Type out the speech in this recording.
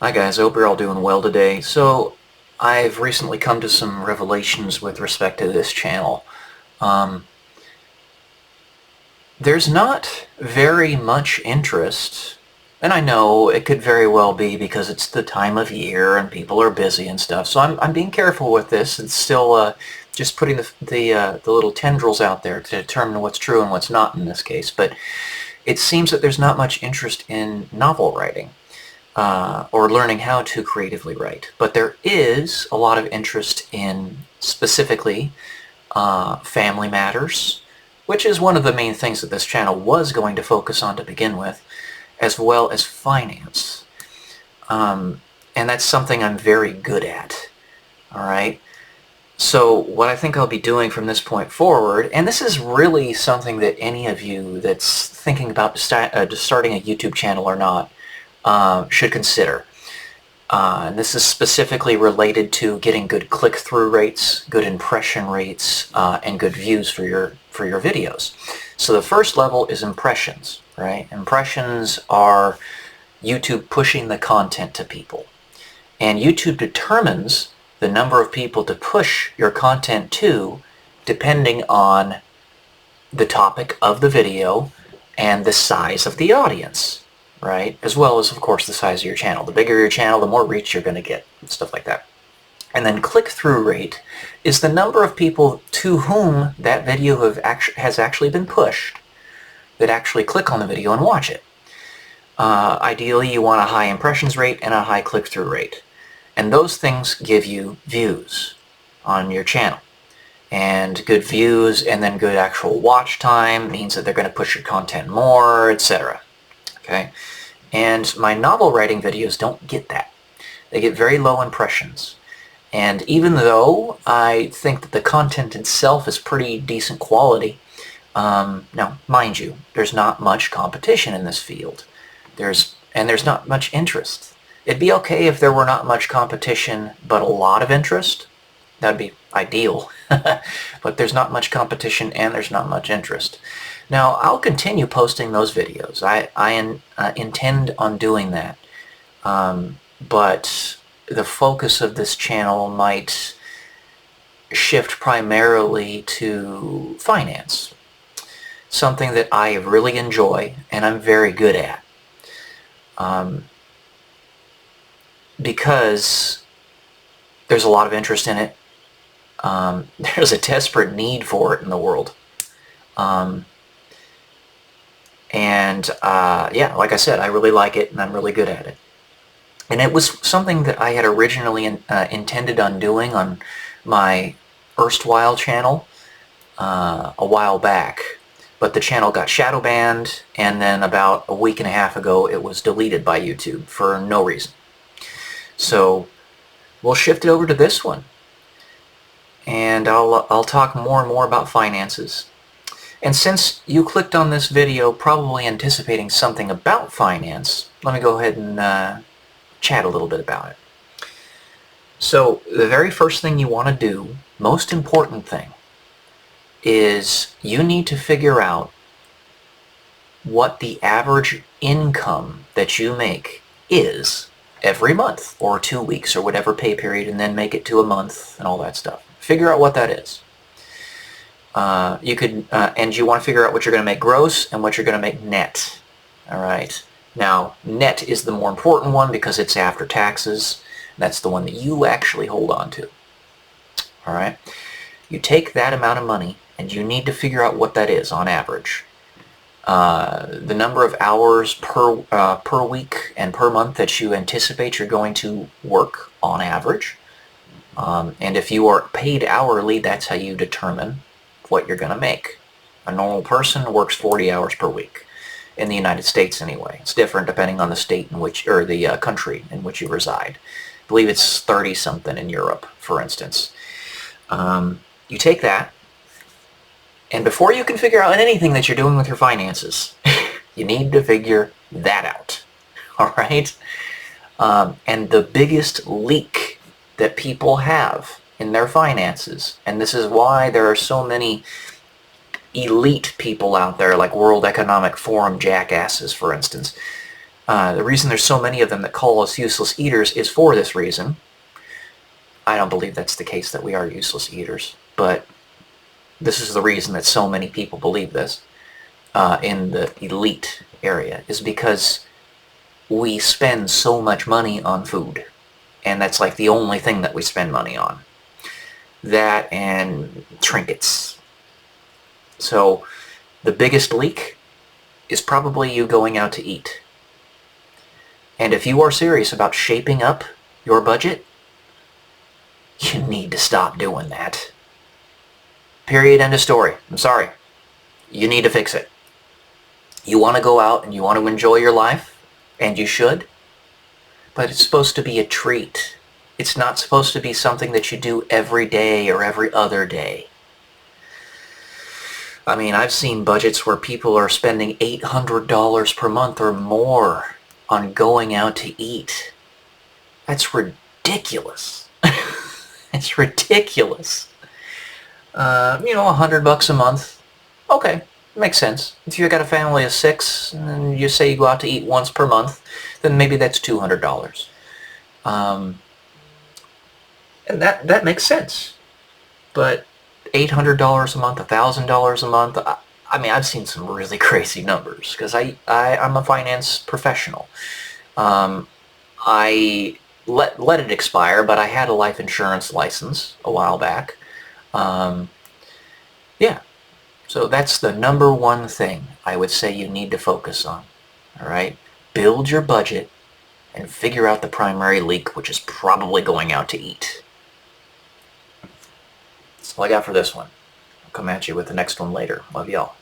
Hi guys, I hope you're all doing well today. So, I've recently come to some revelations with respect to this channel. Um, there's not very much interest, and I know it could very well be because it's the time of year and people are busy and stuff, so I'm being careful with this and still just putting the little tendrils out there to determine what's true and what's not in this case, but it seems that there's not much interest in novel writing. Or learning how to creatively write. But there is a lot of interest in specifically family matters, which is one of the main things that this channel was going to focus on to begin with, as well as finance. And that's something I'm very good at. Alright? So what I think I'll be doing from this point forward, and this is really something that any of you that's thinking about starting a YouTube channel or not, should consider. And this is specifically related to getting good click-through rates, good impression rates, and good views for your videos. So the first level is impressions, right? Impressions are YouTube pushing the content to people. And YouTube determines the number of people to push your content to depending on the topic of the video and the size of the audience. Right? As well as, of course, the size of your channel. The bigger your channel, the more reach you're going to get, and stuff like that. And then click-through rate is the number of people to whom that video has actually been pushed that actually click on the video and watch it. Ideally, you want a high impressions rate and a high click-through rate. And those things give you views on your channel. And good views and then good actual watch time means that they're going to push your content more, etc. Okay? And my novel writing videos don't get that. They get very low impressions. And even though I think that the content itself is pretty decent quality, now, mind you, there's not much competition in this field. There's not much interest. It'd be okay if there were not much competition, but a lot of interest. That'd be ideal. But there's not much competition and there's not much interest. Now, I'll continue posting those videos. I intend on doing that. But the focus of this channel might shift primarily to finance. Something that I really enjoy and I'm very good at. Because there's a lot of interest in it. There's a desperate need for it in the world. Yeah, like I said, I really like it and I'm really good at it. And it was something that I had originally intended on doing on my erstwhile channel a while back. But the channel got shadow banned, and then about a week and a half ago it was deleted by YouTube for no reason. So we'll shift it over to this one. And I'll talk more and more about finances. And since you clicked on this video probably anticipating something about finance, let me go ahead and chat a little bit about it. So the very first thing you want to do, most important thing, is you need to figure out what the average income that you make is every month or 2 weeks or whatever pay period, and then make it to a month and all that stuff. Figure out what that is. And you want to figure out what you're going to make gross and what you're going to make net. Alright. Now, net is the more important one because it's after taxes. That's the one that you actually hold on to. Alright. You take that amount of money and you need to figure out what that is on average. The number of hours per week and per month that you anticipate you're going to work on average. And if you are paid hourly, that's how you determine what you're going to make. A normal person works 40 hours per week. In the United States anyway. It's different depending on the state in which, or the country in which you reside. I believe it's 30-something in Europe, for instance. You take that, and before you can figure out anything that you're doing with your finances, you need to figure that out. Alright? And the biggest leak that people have in their finances, and this is why there are so many elite people out there, like World Economic Forum jackasses, for instance, The reason there's so many of them that call us useless eaters is for this reason. I don't believe that's the case, that we are useless eaters, but this is the reason that so many people believe this in the elite area, is because we spend so much money on food, and that's like the only thing that we spend money on. That and trinkets. So the biggest leak is probably you going out to eat. And if you are serious about shaping up your budget, you need to stop doing that. Period, end of story. I'm sorry. You need to fix it. You want to go out and you want to enjoy your life, and you should, but it's supposed to be a treat. It's not supposed to be something that you do every day or every other day. I mean, I've seen budgets where people are spending $800 per month or more on going out to eat. That's ridiculous. It's ridiculous. $100 a month. Okay, makes sense. If you've got a family of 6 and you say you go out to eat once per month, then maybe that's $200. And that makes sense. But $800 a month, $1,000 a month, I mean, I've seen some really crazy numbers because I'm a finance professional. I let it expire, but I had a life insurance license a while back. Yeah, so that's the number one thing I would say you need to focus on. All right, build your budget and figure out the primary leak, which is probably going out to eat. That's all I got for this one. I'll come at you with the next one later. Love y'all.